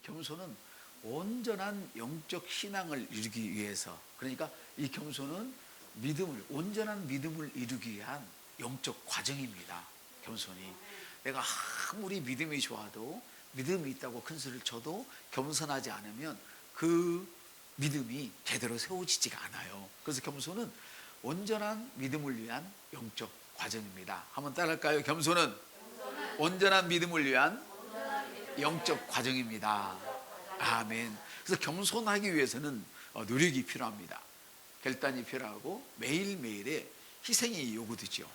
겸손은 온전한 영적 신앙을 이루기 위해서, 그러니까 이 겸손은 온전한 믿음을 이루기 위한 영적 과정입니다. 겸손이. 내가 아무리 믿음이 좋아도, 믿음이 있다고 큰 소리를 쳐도 겸손하지 않으면 그 믿음이 제대로 세워지지가 않아요. 그래서 겸손은 온전한 믿음을 위한 영적 과정입니다. 한번 따라할까요? 겸손은 온전한 믿음을 위한 영적 과정입니다. 아멘. 그래서 겸손하기 위해서는 노력이 필요합니다. 결단이 필요하고 매일매일의 희생이 요구되죠.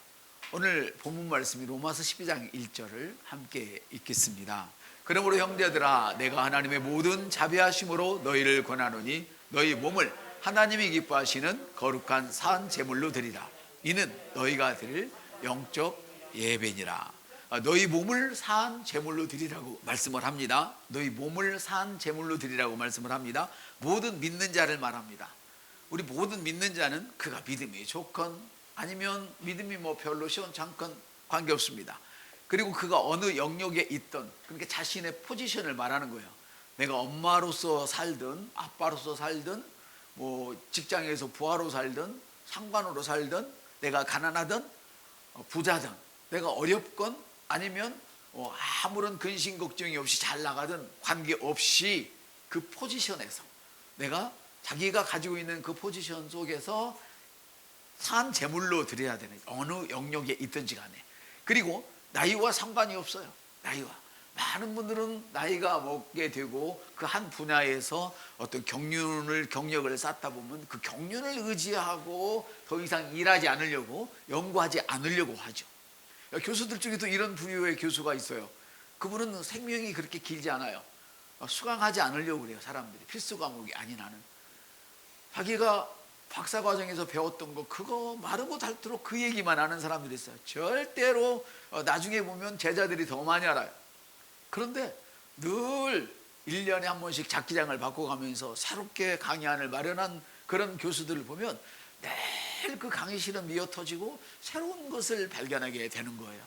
오늘 본문 말씀이 로마서 12장 1절을 함께 읽겠습니다. 그러므로 형제들아, 내가 하나님의 모든 자비하심으로 너희를 권하노니 너희 몸을 하나님이 기뻐하시는 거룩한 산 제물로 드리라. 이는 너희가 드릴 영적 예배니라. 너희 몸을 산 제물로 드리라고 말씀을 합니다. 너희 몸을 산 제물로 드리라고 말씀을 합니다. 모든 믿는 자를 말합니다. 우리 모든 믿는 자는 그가 믿음이 좋건 아니면 믿음이 별로 시원찮건 관계없습니다. 그리고 그가 어느 영역에 있던, 그러니까 자신의 포지션을 말하는 거예요. 내가 엄마로서 살든 아빠로서 살든 직장에서 부하로 살든 상관으로 살든, 내가 가난하든 부자든, 내가 어렵건 아니면 아무런 근심 걱정이 없이 잘 나가든 관계없이 그 포지션에서, 내가 자기가 가지고 있는 그 포지션 속에서 산 제물로 드려야 되는, 어느 영역에 있든지 간에. 그리고 나이와 상관이 없어요. 나이와. 많은 분들은 나이가 먹게 되고 그 한 분야에서 어떤 경력을 쌓다 보면 그 경륜을 의지하고 더 이상 일하지 않으려고, 연구하지 않으려고 하죠. 교수들 중에도 이런 부류의 교수가 있어요. 그분은 생명이 그렇게 길지 않아요. 수강하지 않으려고 그래요. 사람들이 필수 과목이 아닌 한은. 자기가 박사과정에서 배웠던 거 그거 마르고 닳도록 그 얘기만 하는 사람들이 있어요. 절대로 나중에 보면 제자들이 더 많이 알아요. 그런데 늘 1년에 한 번씩 작기장을 바꿔가면서 새롭게 강의안을 마련한 그런 교수들을 보면 매일 그 강의실은 미어터지고 새로운 것을 발견하게 되는 거예요.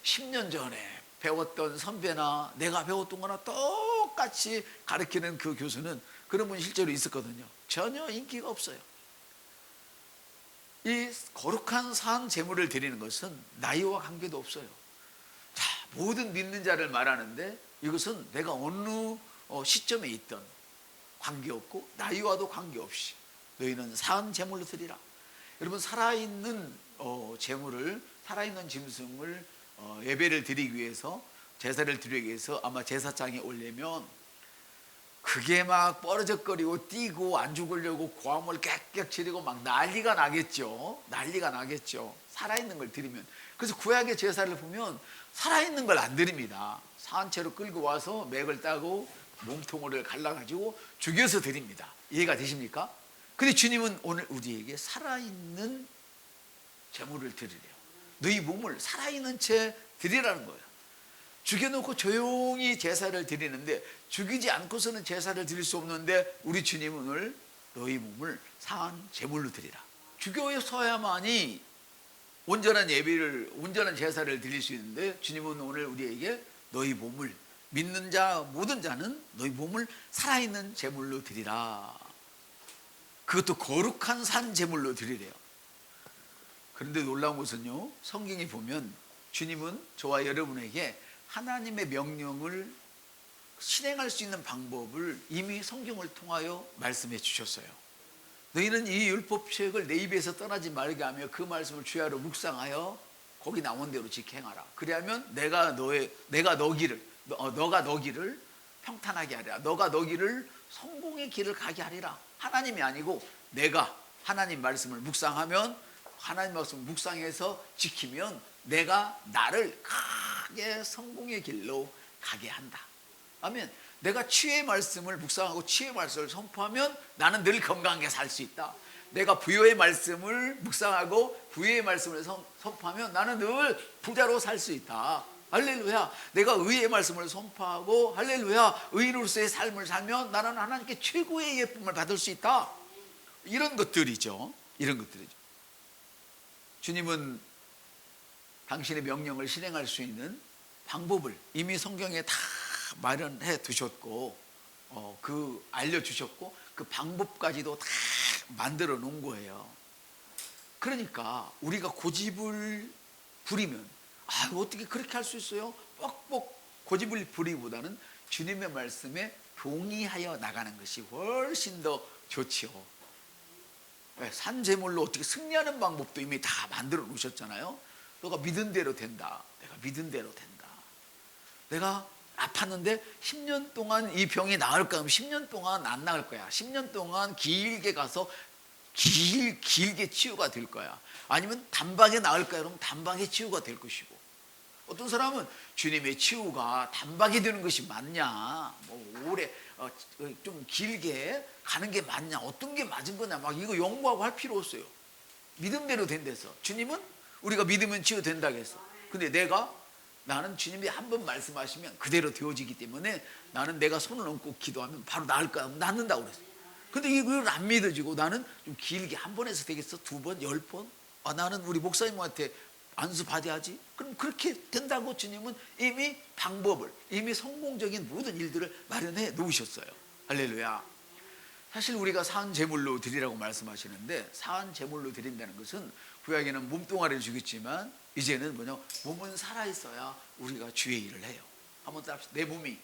10년 전에 배웠던 선배나 내가 배웠던 거나 똑같이 가르치는 그 교수는, 그런 분이 실제로 있었거든요. 전혀 인기가 없어요. 이 거룩한 산 제물을 드리는 것은 나이와 관계도 없어요. 자, 모든 믿는 자를 말하는데 이것은 내가 어느 시점에 있던 관계없고 나이와도 관계없이 너희는 산 제물로 드리라. 여러분, 살아있는 제물을, 살아있는 짐승을 예배를 드리기 위해서, 제사를 드리기 위해서 아마 제사장에 올리면 그게 막 뻐러적거리고 뛰고 안 죽으려고 고함을 꽥꽥 지르고 막 난리가 나겠죠. 난리가 나겠죠. 살아있는 걸 드리면. 그래서 구약의 제사를 보면 살아있는 걸 안 드립니다. 산채로 끌고 와서 맥을 따고 몸통을 갈라가지고 죽여서 드립니다. 이해가 되십니까? 근데 주님은 오늘 우리에게 살아있는 제물을 드리래요. 너희 몸을 살아있는 채 드리라는 거예요. 죽여놓고 조용히 제사를 드리는데, 죽이지 않고서는 제사를 드릴 수 없는데 우리 주님은 오늘 너희 몸을 산 제물로 드리라. 죽여서야만이 온전한 예배를, 온전한 제사를 드릴 수 있는데 주님은 오늘 우리에게 너희 몸을, 믿는 자 모든 자는 너희 몸을 살아있는 제물로 드리라. 그것도 거룩한 산 제물로 드리래요. 그런데 놀라운 것은요, 성경에 보면 주님은 저와 여러분에게 하나님의 명령을 실행할 수 있는 방법을 이미 성경을 통하여 말씀해 주셨어요. 너희는 이 율법책을 내 입에서 떠나지 말게 하며 그 말씀을 주야로 묵상하여 거기 나온 대로 지행하라. 그리하면 너가 너 길을 평탄하게 하리라. 너가 너 길을 성공의 길을 가게 하리라. 하나님이 아니고 내가 하나님 말씀을 묵상하면, 하나님 말씀을 묵상해서 지키면 내가 나를 크게 성공의 길로 가게 한다. 아멘. 내가 치유의 말씀을 묵상하고 치유의 말씀을 선포하면 나는 늘 건강하게 살 수 있다. 내가 부요의 말씀을 묵상하고 부요의 말씀을 선포하면 나는 늘 부자로 살 수 있다. 할렐루야. 내가 의의 말씀을 선포하고 할렐루야, 의로서의 삶을 살면 나는 하나님께 최고의 예쁨을 받을 수 있다. 이런 것들이죠. 이런 것들이죠. 주님은 당신의 명령을 실행할 수 있는 방법을 이미 성경에 다 마련해 두셨고 그 알려주셨고 그 방법까지도 다 만들어 놓은 거예요. 그러니까 우리가 고집을 부리면 어떻게 그렇게 할 수 있어요? 뻑뻑 고집을 부리기보다는 주님의 말씀에 동의하여 나가는 것이 훨씬 더 좋지요. 산재물로 어떻게 승리하는 방법도 이미 다 만들어 놓으셨잖아요. 너가 믿은 대로 된다. 내가 믿은 대로 된다. 내가 아팠는데 10년 동안 이 병이 나을까 하면 10년 동안 안 나을 거야. 10년 동안 길게 가서 길게 치유가 될 거야. 아니면 단박에 나을까 그러면 단박에 치유가 될 것이고, 어떤 사람은 주님의 치유가 단박에 되는 것이 맞냐, 뭐 오래 좀 길게 가는 게 맞냐, 어떤 게 맞은 거냐, 막 이거 연구하고 할 필요 없어요. 믿음대로 된대서. 주님은 우리가 믿으면 치유된다고 했어. 근데 나는 주님이 한번 말씀하시면 그대로 되어지기 때문에 나는 내가 손을 얹고 기도하면 바로 나을 거야, 낫는다고 그랬어. 근데 이걸 안 믿어지고 나는 좀 길게 한 번 해서 되겠어? 2번, 10번? 나는 우리 목사님한테 안수 받아야지. 그럼 그렇게 된다고 주님은 이미 방법을, 이미 성공적인 모든 일들을 마련해 놓으셨어요. 할렐루야. 사실 우리가 사한 제물로 드리라고 말씀하시는데, 사한 제물로 드린다는 것은 구약에는 몸뚱아리를 주겠지만 이제는 몸은 살아있어야 우리가 주의 일을 해요. 한번 따라합시다. 내 몸이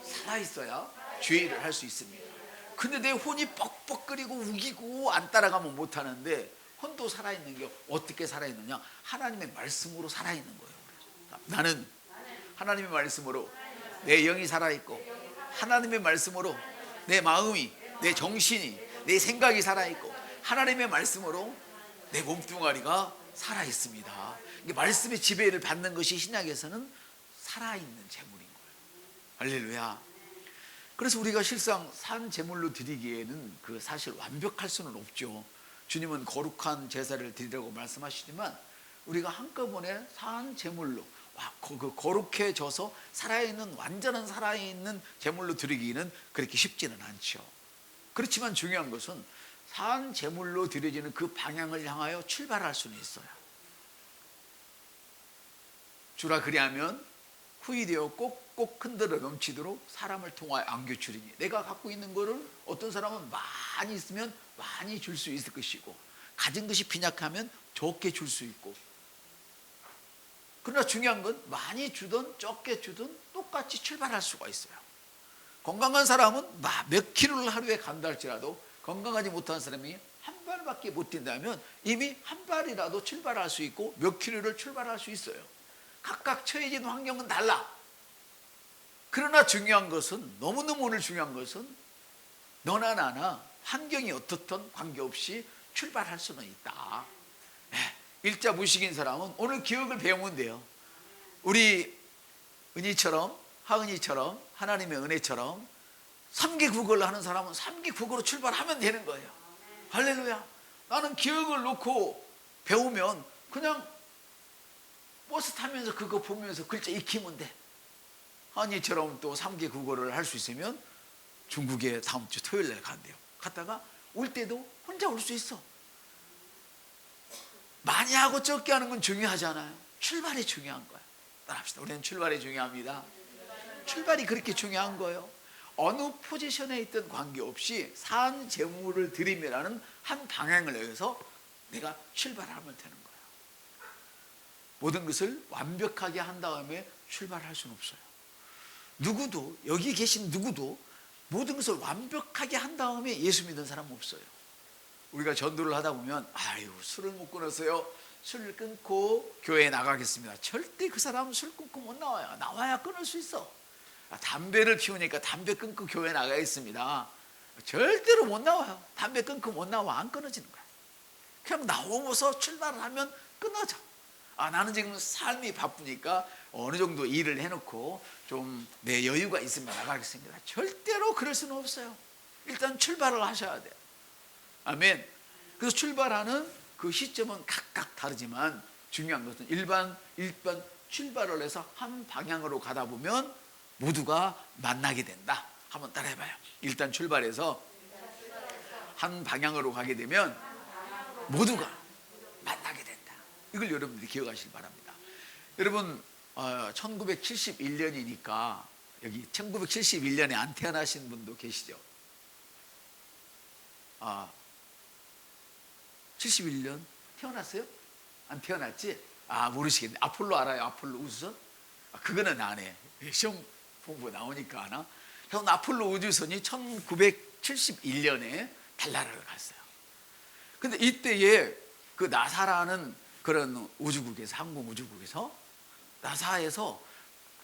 살아있어야 주의 일을 할 수 있습니다. 근데 내 혼이 뻑뻑거리고 우기고 안 따라가면 못하는데, 혼도 살아있는 게 어떻게 살아있느냐? 하나님의 말씀으로 살아있는 거예요. 나는 하나님의 말씀으로 내 영이 살아있고, 하나님의 말씀으로 내 마음이, 내 정신이, 내 생각이 살아있고, 하나님의 말씀으로 내 몸뚱아리가 살아있습니다. 이게 말씀의 지배를 받는 것이 신약에서는 살아있는 제물인 거예요. 할렐루야. 그래서 우리가 실상 산 제물로 드리기에는 그 사실 완벽할 수는 없죠. 주님은 거룩한 제사를 드리라고 말씀하시지만 우리가 한꺼번에 산 제물로 거룩해져서 살아있는, 완전한 살아있는 제물로 드리기는 그렇게 쉽지는 않죠. 그렇지만 중요한 것은 산 제물로 드려지는 그 방향을 향하여 출발할 수는 있어요. 주라 그리하면 후이 되어 꼭꼭 흔들어 넘치도록 사람을 통하여 안겨주리니. 내가 갖고 있는 거를 어떤 사람은 많이 있으면 많이 줄 수 있을 것이고, 가진 것이 빈약하면 적게 줄 수 있고, 그러나 중요한 건 많이 주든 적게 주든 똑같이 출발할 수가 있어요. 건강한 사람은 몇 킬로를 하루에 간다 할지라도 건강하지 못한 사람이 한 발밖에 못 뛴다면 이미 한 발이라도 출발할 수 있고 몇 킬로를 출발할 수 있어요. 각각 처해진 환경은 달라. 그러나 중요한 것은, 너무너무 오늘 중요한 것은, 너나 나나 환경이 어떻든 관계없이 출발할 수는 있다. 일자 무식인 사람은 오늘 기억을 배우면 돼요. 우리 은희처럼, 하은이처럼, 하나님의 은혜처럼 3개 국어를 하는 사람은 3개 국어로 출발하면 되는 거예요. 할렐루야. 나는 기억을 놓고 배우면 그냥 버스 타면서 그거 보면서 글자 익히면 돼. 하은이처럼 또 3개 국어를 할 수 있으면 중국에 다음 주 토요일 날 간대요. 갔다가 올 때도 혼자 올 수 있어. 많이 하고 적게 하는 건 중요하잖아요. 출발이 중요한 거야. 따라합시다. 우리는 출발이 중요합니다. 출발이 그렇게 중요한 거예요. 어느 포지션에 있든 관계없이 산 제물을 드림이라는 한 방향을 위해서 내가 출발하면 되는 거예요. 모든 것을 완벽하게 한 다음에 출발할 수는 없어요. 누구도, 여기 계신 누구도 모든 것을 완벽하게 한 다음에 예수 믿는 사람은 없어요. 우리가 전도를 하다 보면 술을 못 끊었어요. 술을 끊고 교회에 나가겠습니다. 절대 그 사람은 술 끊고 못 나와요. 나와야 끊을 수 있어. 담배를 피우니까 담배 끊고 교회 나가겠습니다. 절대로 못 나와요. 담배 끊고 못 나와. 안 끊어지는 거야. 그냥 나오면서 출발을 하면 끊어져. 나는 지금 삶이 바쁘니까 어느 정도 일을 해놓고 좀 내 여유가 있으면 나가겠습니다. 절대로 그럴 수는 없어요. 일단 출발을 하셔야 돼요. 아멘. 그래서 출발하는 그 시점은 각각 다르지만 중요한 것은 일반 출발을 해서 한 방향으로 가다 보면 모두가 만나게 된다. 한번 따라해봐요. 일단 출발해서 한 방향으로 가게 되면 모두가 만나게 된다. 이걸 여러분들이 기억하시길 바랍니다. 여러분 1971년이니까 여기 1971년에 안 태어나신 분도 계시죠? 71년 태어났어요? 안 태어났지? 모르시겠네. 아폴로 알아요? 아폴로 우주선? 그거는 안 해. 시험 공부 나오니까 아나? 형, 아폴로 우주선이 1971년에 달나라를 갔어요. 근데 이때에 그 나사라는 그런 우주국에서, 항공우주국에서 나사에서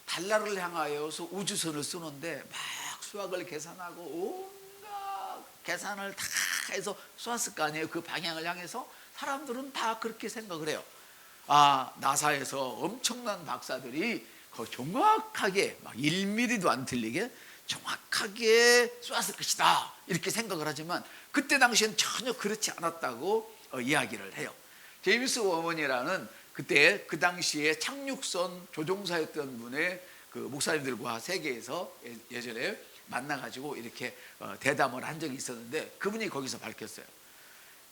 달나라를 향하여서 우주선을 쏘는데 막 수학을 계산하고 온갖 계산을 다 해서 쏘았을 거 아니에요. 그 방향을 향해서. 사람들은 다 그렇게 생각을 해요. 나사에서 엄청난 박사들이 정확하게 막 1mm도 안 틀리게 정확하게 쏘았을 것이다, 이렇게 생각을 하지만 그때 당시엔 전혀 그렇지 않았다고 이야기를 해요. 제임스 워먼이라는 그때 그 당시에 착륙선 조종사였던 분의 그 목사님들과 세계에서 예전에 만나가지고 이렇게 대담을 한 적이 있었는데, 그분이 거기서 밝혔어요.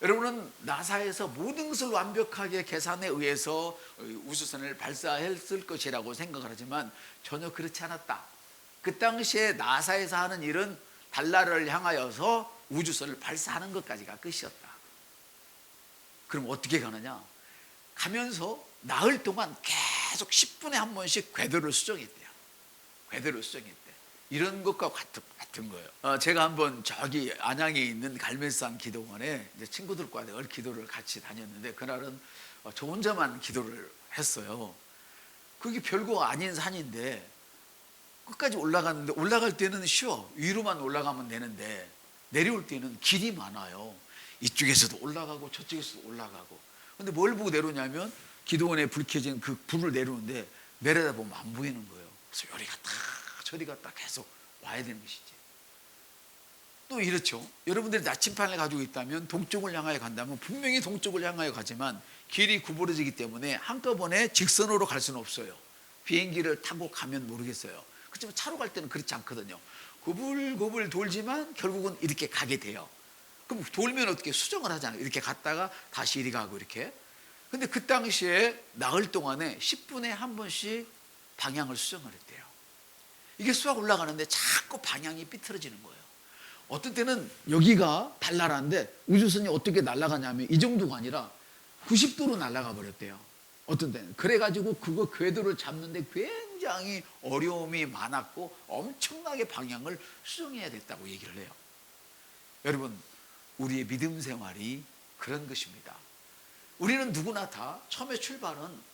여러분은 나사에서 모든 것을 완벽하게 계산에 의해서 우주선을 발사했을 것이라고 생각을 하지만 전혀 그렇지 않았다. 그 당시에 나사에서 하는 일은 달나라를 향하여서 우주선을 발사하는 것까지가 끝이었다. 그럼 어떻게 가느냐? 가면서 나흘 동안 계속 10분에 한 번씩 궤도를 수정했대요. 궤도를 수정했대. 이런 것과 같은 거예요. 제가 한번 저기 안양에 있는 갈매산 기도원에 이제 친구들과 늘 기도를 같이 다녔는데, 그날은 저 혼자만 기도를 했어요. 그게 별거 아닌 산인데 끝까지 올라갔는데, 올라갈 때는 쉬워. 위로만 올라가면 되는데 내려올 때는 길이 많아요. 이쪽에서도 올라가고 저쪽에서도 올라가고. 근데 뭘 보고 내려오냐면 기도원에 불 켜진 그 불을 내려오는데 내려다보면 안 보이는 거예요. 그래서 요리 갔다 저리 갔다 계속 와야 되는 것이지. 또 이렇죠. 여러분들이 나침판을 가지고 있다면 동쪽을 향하여 간다면 분명히 동쪽을 향하여 가지만 길이 구부러지기 때문에 한꺼번에 직선으로 갈 수는 없어요. 비행기를 타고 가면 모르겠어요. 그렇지만 차로 갈 때는 그렇지 않거든요. 고불고불 돌지만 결국은 이렇게 가게 돼요. 그럼 돌면 어떻게 수정을 하잖아요. 이렇게 갔다가 다시 이리 가고 이렇게. 근데 그 당시에 나흘 동안에 10분에 한 번씩 방향을 수정을 했대요. 이게 쑥 올라가는데 자꾸 방향이 삐뚤어지는 거예요. 어떤 때는 여기가 달나라인데 우주선이 어떻게 날아가냐면 이 정도가 아니라 90도로 날아가 버렸대요. 어떤 때는. 그래가지고 그거 궤도를 잡는데 굉장히 어려움이 많았고 엄청나게 방향을 수정해야 됐다고 얘기를 해요. 여러분, 우리의 믿음 생활이 그런 것입니다. 우리는 누구나 다 처음에 출발은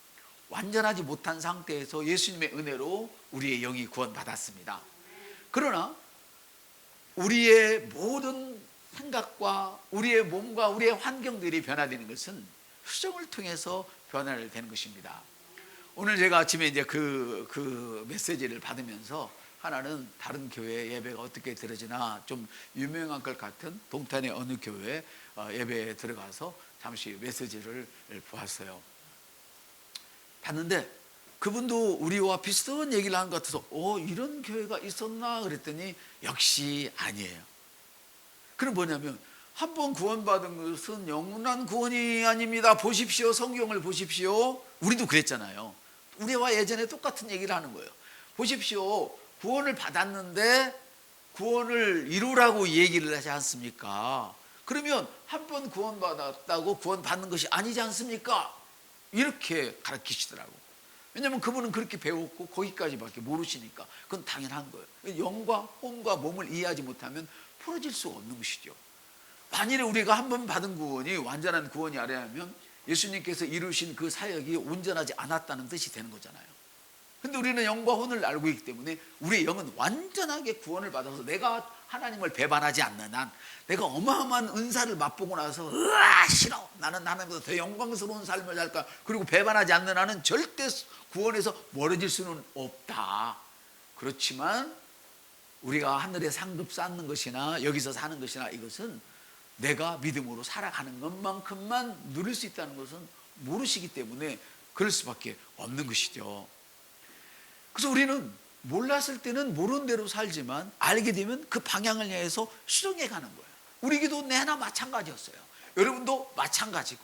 완전하지 못한 상태에서 예수님의 은혜로 우리의 영이 구원받았습니다. 그러나 우리의 모든 생각과 우리의 몸과 우리의 환경들이 변화되는 것은 수정을 통해서 변화를 되는 것입니다. 오늘 제가 아침에 이제 그 메시지를 받으면서 하나는 다른 교회 예배가 어떻게 드려지나 좀 유명한 것 같은 동탄의 어느 교회 예배에 들어가서 잠시 메시지를 보았어요. 봤는데 그분도 우리와 비슷한 얘기를 하는 것 같아서 이런 교회가 있었나 그랬더니 역시 아니에요. 그럼 뭐냐면 한 번 구원받은 것은 영원한 구원이 아닙니다. 보십시오. 성경을 보십시오. 우리도 그랬잖아요. 우리와 예전에 똑같은 얘기를 하는 거예요. 보십시오. 구원을 받았는데 구원을 이루라고 얘기를 하지 않습니까? 그러면 한 번 구원받았다고 구원받는 것이 아니지 않습니까? 이렇게 가르치시더라고. 왜냐하면 그분은 그렇게 배웠고 거기까지밖에 모르시니까 그건 당연한 거예요. 영과 혼과 몸을 이해하지 못하면 풀어질 수가 없는 것이죠. 만일에 우리가 한 번 받은 구원이 완전한 구원이 아니라면 예수님께서 이루신 그 사역이 온전하지 않았다는 뜻이 되는 거잖아요. 근데 우리는 영과 혼을 알고 있기 때문에 우리의 영은 완전하게 구원을 받아서 내가 하나님을 배반하지 않는 한, 내가 어마어마한 은사를 맛보고 나서 싫어, 나는 하나님보다 더 영광스러운 삶을 살까, 그리고 배반하지 않는 한은 절대 구원에서 멀어질 수는 없다. 그렇지만 우리가 하늘에 상급 쌓는 것이나 여기서 사는 것이나 이것은 내가 믿음으로 살아가는 것만큼만 누릴 수 있다는 것은 모르시기 때문에 그럴 수밖에 없는 것이죠. 그래서 우리는 몰랐을 때는 모르는 대로 살지만 알게 되면 그 방향을 향해서 수정해 가는 거예요. 우리 기도 내나 마찬가지였어요. 여러분도 마찬가지고.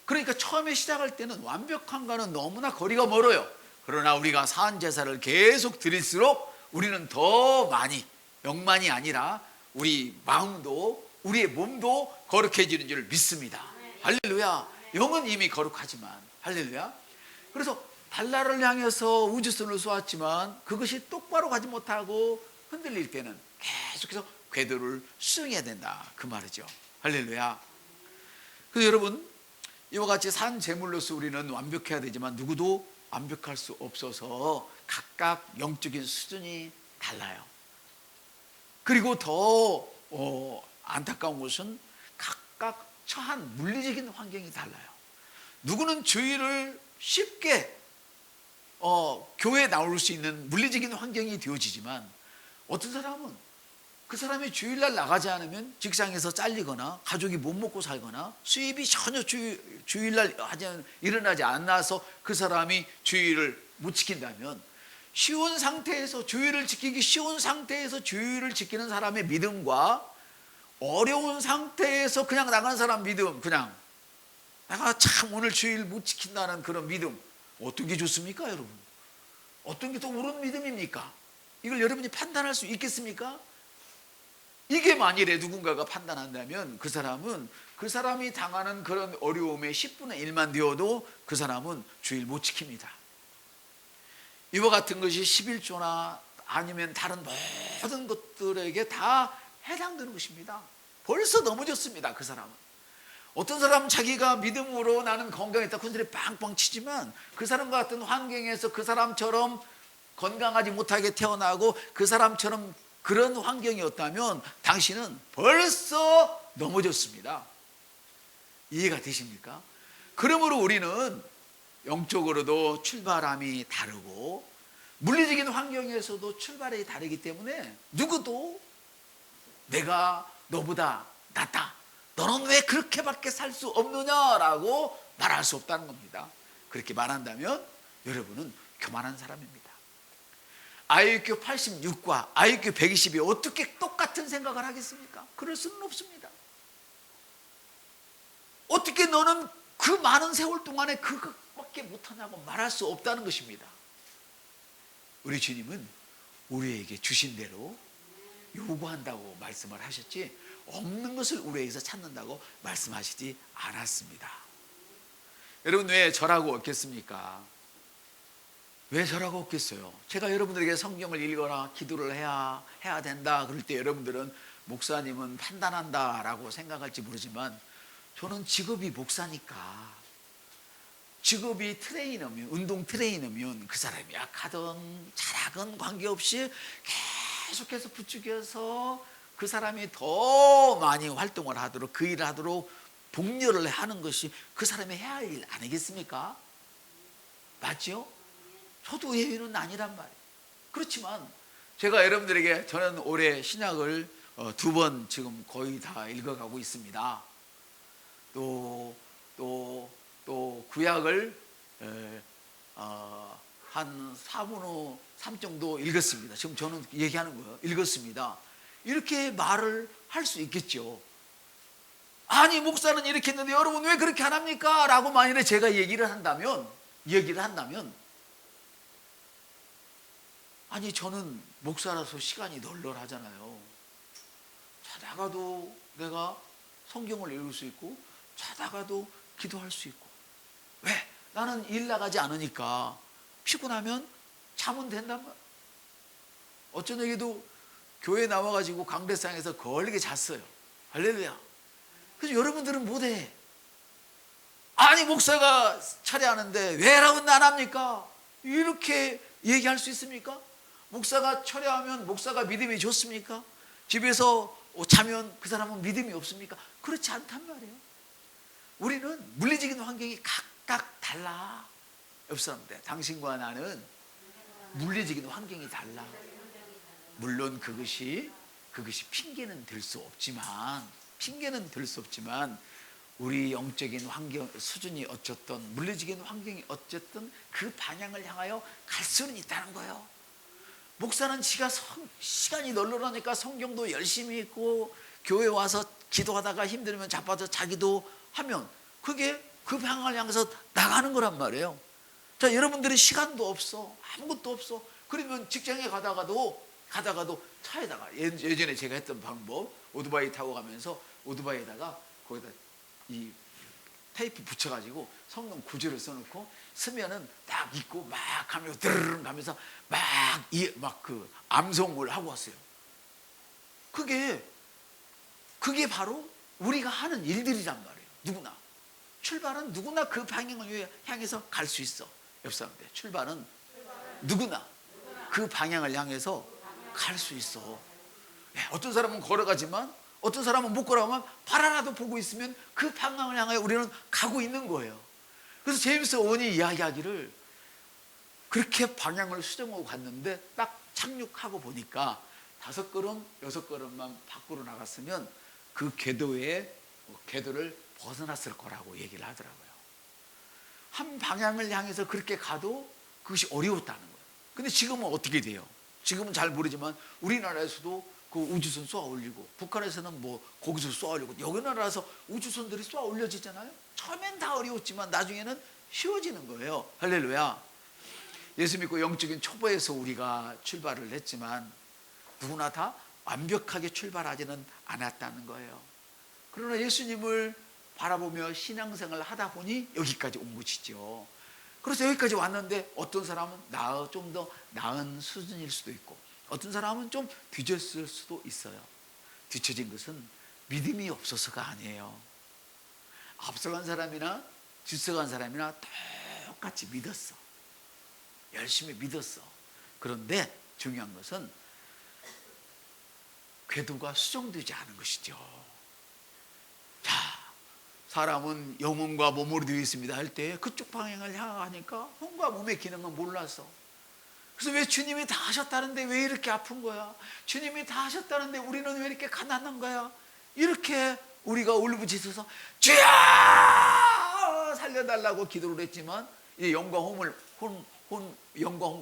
그러니까 처음에 시작할 때는 완벽한가는 너무나 거리가 멀어요. 그러나 우리가 사한 제사를 계속 드릴수록 우리는 더 많이, 영만이 아니라 우리 마음도 우리의 몸도 거룩해지는 줄 믿습니다. 할렐루야. 영은 이미 거룩하지만, 할렐루야. 그래서 달나라를 향해서 우주선을 쏘았지만 그것이 똑바로 가지 못하고 흔들릴 때는 계속해서 궤도를 수정해야 된다, 그 말이죠. 할렐루야. 그래서 여러분, 이와 같이 산 제물로서 우리는 완벽해야 되지만 누구도 완벽할 수 없어서 각각 영적인 수준이 달라요. 그리고 더 안타까운 것은 각각 처한 물리적인 환경이 달라요. 누구는 주일을 쉽게 교회에 나올 수 있는 물리적인 환경이 되어지지만, 어떤 사람은 그 사람이 주일날 나가지 않으면 직장에서 잘리거나 가족이 못 먹고 살거나 수입이 전혀 주일날 일어나지 않아서 그 사람이 주일을 못 지킨다면, 쉬운 상태에서 주일을 지키기 쉬운 상태에서 주일을 지키는 사람의 믿음과 어려운 상태에서 그냥 나간 사람 믿음, 그냥 내가 참 오늘 주일 못 지킨다는 그런 믿음, 어떤 게 좋습니까 여러분? 어떤 게 더 옳은 믿음입니까? 이걸 여러분이 판단할 수 있겠습니까? 이게 만일에 누군가가 판단한다면 그 사람은 그 사람이 당하는 그런 어려움의 10분의 1만 되어도 그 사람은 주일 못 지킵니다. 이와 같은 것이 11조나 아니면 다른 모든 것들에게 다 해당되는 것입니다. 벌써 넘어졌습니다, 그 사람은. 어떤 사람은 자기가 믿음으로 나는 건강했다 큰소리 빵빵 치지만 그 사람과 같은 환경에서 그 사람처럼 건강하지 못하게 태어나고 그 사람처럼 그런 환경이었다면 당신은 벌써 넘어졌습니다. 이해가 되십니까? 그러므로 우리는 영적으로도 출발함이 다르고 물리적인 환경에서도 출발이 다르기 때문에 누구도 내가 너보다 낫다, 너는 왜 그렇게밖에 살 수 없느냐라고 말할 수 없다는 겁니다. 그렇게 말한다면 여러분은 교만한 사람입니다. IQ 86과 IQ 120이 어떻게 똑같은 생각을 하겠습니까? 그럴 수는 없습니다. 어떻게 너는 그 많은 세월 동안에 그것밖에 못하냐고 말할 수 없다는 것입니다. 우리 주님은 우리에게 주신 대로 요구한다고 말씀을 하셨지, 없는 것을 우리에게서 찾는다고 말씀하시지 않았습니다. 여러분, 왜 절하고 없겠습니까? 왜 절하고 없겠어요? 제가 여러분들에게 성경을 읽거나 기도를 해야 된다 그럴 때 여러분들은 목사님은 판단한다 라고 생각할지 모르지만, 저는 직업이 목사니까, 직업이 트레이너면, 운동 트레이너면 그 사람이 약하든 잘하든 관계없이 계속해서 부추겨서 그 사람이 더 많이 활동을 하도록, 그 일을 하도록 독려를 하는 것이 그 사람이 해야 할 일 아니겠습니까? 맞죠? 저도 예외는 아니란 말이에요. 그렇지만 제가 여러분들에게, 저는 올해 신약을 2번 지금 거의 다 읽어가고 있습니다. 또 구약을 한 4분의 3 정도 읽었습니다. 지금 저는 얘기하는 거예요. 읽었습니다. 이렇게 말을 할 수 있겠죠. 아니, 목사는 이렇게 했는데 여러분 왜 그렇게 안 합니까? 라고 만일에 제가 얘기를 한다면 아니, 저는 목사라서 시간이 널널하잖아요. 자다가도 내가 성경을 읽을 수 있고 자다가도 기도할 수 있고. 왜? 나는 일 나가지 않으니까 피곤하면 자면 된단 말이에요. 어쩐 얘기도 교회 나와가지고 강대상에서 걸리게 잤어요. 할렐루야. 그래서 여러분들은 못해. 아니, 목사가 철회하는데 왜 여러분 안 합니까? 이렇게 얘기할 수 있습니까? 목사가 철회하면 목사가 믿음이 좋습니까? 집에서 자면 그 사람은 믿음이 없습니까? 그렇지 않단 말이에요. 우리는 물리적인 환경이 각각 달라. 옆 사람들, 당신과 나는 물리적인 환경이 달라. 물론 그것이 핑계는 될 수 없지만 우리 영적인 환경 수준이 어쨌든, 물리적인 환경이 어쨌든 그 방향을 향하여 갈 수는 있다는 거예요. 목사는 시간이 널널하니까 성경도 열심히 읽고 교회 와서 기도하다가 힘들면 자빠져 자기도 하면 그게 그 방향을 향해서 나가는 거란 말이에요. 자, 여러분들이 시간도 없어, 아무것도 없어, 그러면 직장에 가다가도 차에다가 예전에 제가 했던 방법, 오토바이 타고 가면서 오토바이에다가 거기다 이 테이프 붙여가지고 성경 구절을 써놓고 쓰면은 딱 읽고 막 가면서 드르륵 가면서 막 그 암송을 하고 왔어요. 그게 바로 우리가 하는 일들이란 말이에요. 누구나 출발은 누구나 그 방향을 향해서 갈 수 있어. 옆 사람한테 출발은 누구나 그 방향을 향해서 갈 수 있어. 어떤 사람은 걸어가지만 어떤 사람은 못 걸어가면 발 하나도 보고 있으면 그 방향을 향해 우리는 가고 있는 거예요. 그래서 제임스 원이 이야기하기를 그렇게 방향을 수정하고 갔는데 딱 착륙하고 보니까 5걸음, 6걸음만 밖으로 나갔으면 그 궤도를 벗어났을 거라고 얘기를 하더라고요. 한 방향을 향해서 그렇게 가도 그것이 어려웠다는 거예요. 근데 지금은 어떻게 돼요? 지금은 잘 모르지만 우리나라에서도 그 우주선 쏘아 올리고 북한에서는 뭐 거기서 쏘아 올리고 여기 나라에서 우주선들이 쏘아 올려지잖아요. 처음엔 다 어려웠지만 나중에는 쉬워지는 거예요. 할렐루야. 예수 믿고 영적인 초보에서 우리가 출발을 했지만 누구나 다 완벽하게 출발하지는 않았다는 거예요. 그러나 예수님을 바라보며 신앙생활을 하다 보니 여기까지 온 것이죠. 그래서 여기까지 왔는데 어떤 사람은 좀 더 나은 수준일 수도 있고 어떤 사람은 좀 뒤졌을 수도 있어요. 뒤처진 것은 믿음이 없어서가 아니에요. 앞서간 사람이나 뒤서간 사람이나 똑같이 믿었어. 열심히 믿었어. 그런데 중요한 것은 궤도가 수정되지 않은 것이죠. 자, 사람은 영혼과 몸으로 되어 있습니다 할 때 그쪽 방향을 향하니까 혼과 몸의 기능은 몰라서. 그래서 왜 주님이 다 하셨다는데 왜 이렇게 아픈 거야? 주님이 다 하셨다는데 우리는 왜 이렇게 가난한 거야? 이렇게 우리가 울부짖어서 주여 살려달라고 기도를 했지만 이 영과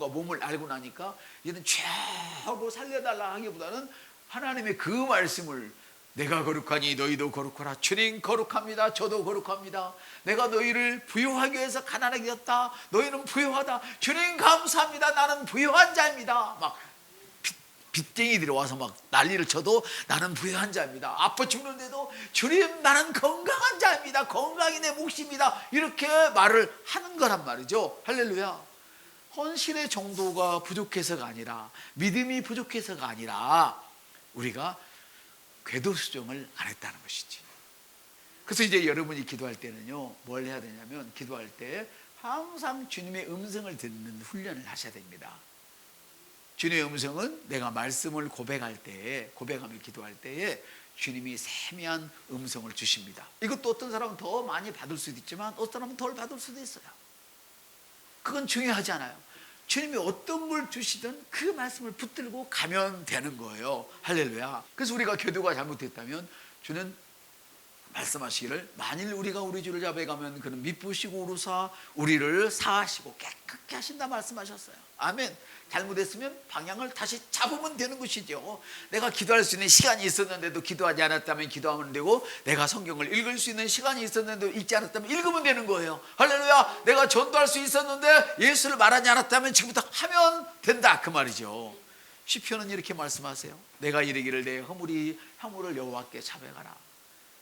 몸을 알고 나니까 이제는 죄하고 살려달라 하기보다는 하나님의 그 말씀을 내가 거룩하니 너희도 거룩하라. 주님 거룩합니다. 저도 거룩합니다. 내가 너희를 부유하게 해서 가난하게 되었다. 너희는 부유하다. 주님 감사합니다. 나는 부유한 자입니다. 막 빚쟁이들이 와서 막 난리를 쳐도 나는 부유한 자입니다. 아파 죽는데도 주님 나는 건강한 자입니다. 건강이 내 몫입니다. 이렇게 말을 하는 거란 말이죠. 할렐루야. 헌신의 정도가 부족해서가 아니라 믿음이 부족해서가 아니라 우리가 궤도 수정을 안 했다는 것이지. 그래서 이제 여러분이 기도할 때는요 뭘 해야 되냐면 기도할 때 항상 주님의 음성을 듣는 훈련을 하셔야 됩니다. 주님의 음성은 내가 말씀을 고백하며 기도할 때에 주님이 세미한 음성을 주십니다. 이것도 어떤 사람은 더 많이 받을 수도 있지만 어떤 사람은 덜 받을 수도 있어요. 그건 중요하지 않아요. 주님이 어떤 걸 주시든 그 말씀을 붙들고 가면 되는 거예요. 할렐루야. 그래서 우리가 궤도가 잘못됐다면 주는 말씀하시기를 만일 우리가 우리 주를 잡아가면 그는 미쁘시고 우루사 우리를 사하시고 깨끗게 하신다 말씀하셨어요. 아멘. 잘못했으면 방향을 다시 잡으면 되는 것이죠. 내가 기도할 수 있는 시간이 있었는데도 기도하지 않았다면 기도하면 되고 내가 성경을 읽을 수 있는 시간이 있었는데도 읽지 않았다면 읽으면 되는 거예요. 할렐루야. 내가 전도할 수 있었는데 예수를 말하지 않았다면 지금부터 하면 된다 그 말이죠. 시편은 이렇게 말씀하세요. 내가 이르기를 내 허물을 여호와께 자백하라.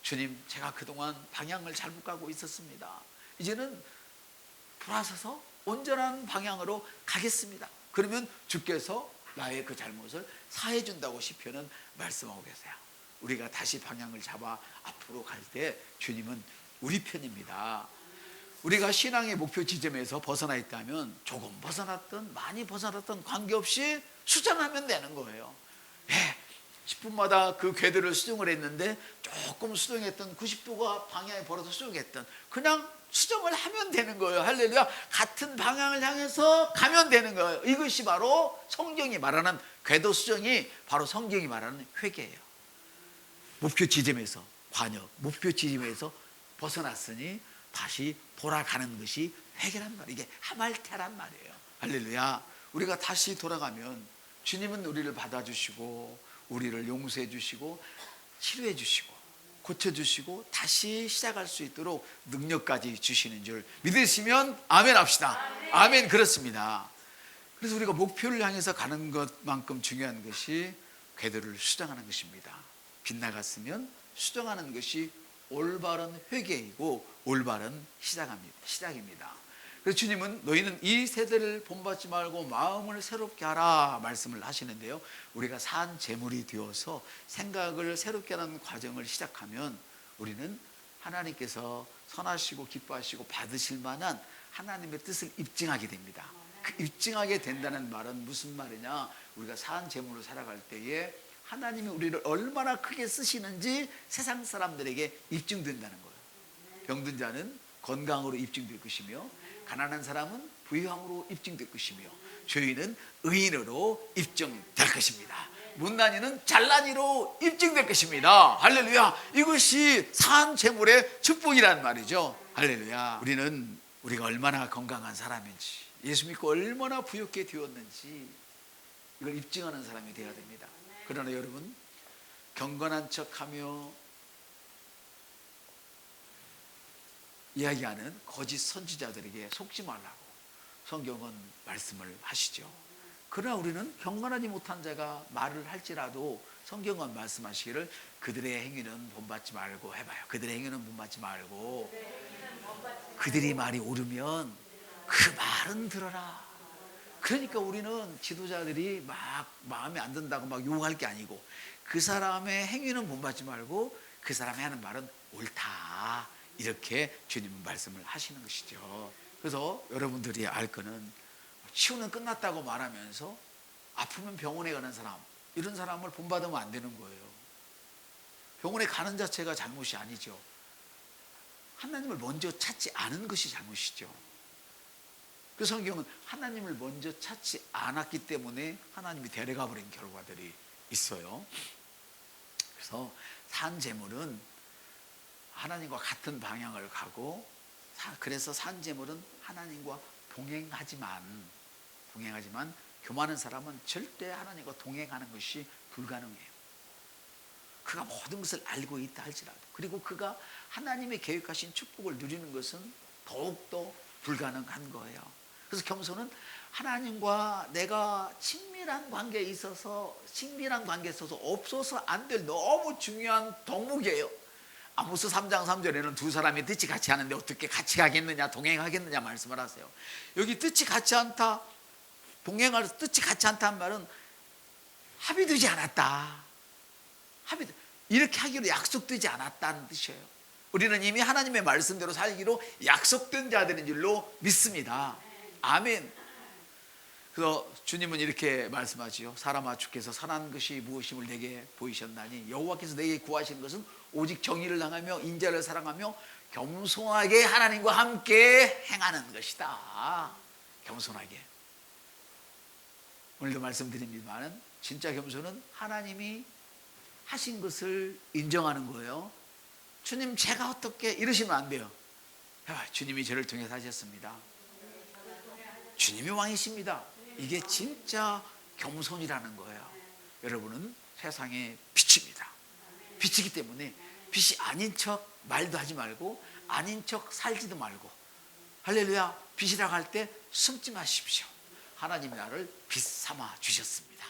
주님 제가 그동안 방향을 잘못 가고 있었습니다. 이제는 돌아서서 온전한 방향으로 가겠습니다. 그러면 주께서 나의 그 잘못을 사해 준다고 시편은 말씀하고 계세요. 우리가 다시 방향을 잡아 앞으로 갈 때 주님은 우리 편입니다. 우리가 신앙의 목표 지점에서 벗어나 있다면 조금 벗어났든 많이 벗어났든 관계없이 수정하면 되는 거예요. 10분마다 그 궤도를 수정을 했는데 조금 수정했던 90도가 방향이 벌어서 수정했던 그냥 수정을 하면 되는 거예요. 할렐루야. 같은 방향을 향해서 가면 되는 거예요. 이것이 바로 성경이 말하는 궤도 수정이 바로 성경이 말하는 회개예요. 목표 지점에서 목표 지점에서 벗어났으니 다시 돌아가는 것이 회개란 말이에요. 이게 하말테란 말이에요. 할렐루야. 우리가 다시 돌아가면 주님은 우리를 받아주시고 우리를 용서해 주시고 치료해 주시고 고쳐주시고 다시 시작할 수 있도록 능력까지 주시는 줄 믿으시면 아멘 합시다. 아멘. 그렇습니다. 그래서 우리가 목표를 향해서 가는 것만큼 중요한 것이 궤도를 수정하는 것입니다. 빗나갔으면 수정하는 것이 올바른 회개이고 올바른 시작입니다. 그래서 주님은 너희는 이 세대를 본받지 말고 마음을 새롭게 하라 말씀을 하시는데요, 우리가 산 제물이 되어서 생각을 새롭게 하는 과정을 시작하면 우리는 하나님께서 선하시고 기뻐하시고 받으실 만한 하나님의 뜻을 입증하게 됩니다. 그 입증하게 된다는 말은 무슨 말이냐, 우리가 산 제물로 살아갈 때에 하나님이 우리를 얼마나 크게 쓰시는지 세상 사람들에게 입증된다는 거예요. 병든 자는 건강으로 입증될 것이며, 가난한 사람은 부유함으로 입증될 것이며, 죄인은 의인으로 입증될 것입니다. 못난이는 잘난이로 입증될 것입니다. 할렐루야. 이것이 산 제물의 축복이란 말이죠. 할렐루야. 우리가 얼마나 건강한 사람인지, 예수 믿고 얼마나 부유하게 되었는지 이걸 입증하는 사람이 되어야 됩니다. 그러나 여러분, 경건한 척하며 이야기하는 거짓 선지자들에게 속지 말라고 성경은 말씀을 하시죠. 그러나 우리는 경건하지 못한 자가 말을 할지라도 성경은 말씀하시기를 그들의 행위는 본받지 말고 해봐요. 그들의 행위는 본받지 말고, 그들이 말이 옳으면 그 말은 들어라. 그러니까 우리는 지도자들이 막 마음에 안 든다고 막 욕할 게 아니고, 그 사람의 행위는 본받지 말고 그 사람이 하는 말은 옳다, 이렇게 주님은 말씀을 하시는 것이죠. 그래서 여러분들이 알 거는, 치유는 끝났다고 말하면서 아프면 병원에 가는 사람, 이런 사람을 본받으면 안 되는 거예요. 병원에 가는 자체가 잘못이 아니죠. 하나님을 먼저 찾지 않은 것이 잘못이죠. 그 성경은 하나님을 먼저 찾지 않았기 때문에 하나님이 데려가 버린 결과들이 있어요. 그래서 산 제물은 하나님과 같은 방향을 가고, 그래서 산 제물은 하나님과 동행하지만 교만한 사람은 절대 하나님과 동행하는 것이 불가능해요. 그가 모든 것을 알고 있다 할지라도, 그리고 그가 하나님의 계획하신 축복을 누리는 것은 더욱더 불가능한 거예요. 그래서 겸손은 하나님과 내가 친밀한 관계에 있어서 없어서 안 될 너무 중요한 덕목이에요. 아모스 3장 3절에는 두 사람이 뜻이 같이 하는데 어떻게 같이 가겠느냐, 동행하겠느냐 말씀을 하세요. 여기 뜻이 같이 않다, 동행할 뜻이 같이 않다는 말은 합의되지 않았다, 이렇게 하기로 약속되지 않았다는 뜻이에요. 우리는 이미 하나님의 말씀대로 살기로 약속된 자들인 줄로 믿습니다. 아멘. 그래서 주님은 이렇게 말씀하지요. 사람아, 주께서 선한 것이 무엇임을 내게 보이셨나니 여호와께서 내게 구하시는 것은 오직 정의를 행하며 인자를 사랑하며 겸손하게 하나님과 함께 행하는 것이다. 겸손하게. 오늘도 말씀드립니다만, 진짜 겸손은 하나님이 하신 것을 인정하는 거예요. 주님, 제가 어떻게, 이러시면 안 돼요. 주님이 저를 통해서 하셨습니다. 주님이 왕이십니다. 이게 진짜 겸손이라는 거예요. 여러분은 세상의 빛입니다. 빛이기 때문에 빛이 아닌 척 말도 하지 말고, 아닌 척 살지도 말고, 할렐루야, 빛이라고 할 때 숨지 마십시오. 하나님이 나를 빛 삼아 주셨습니다.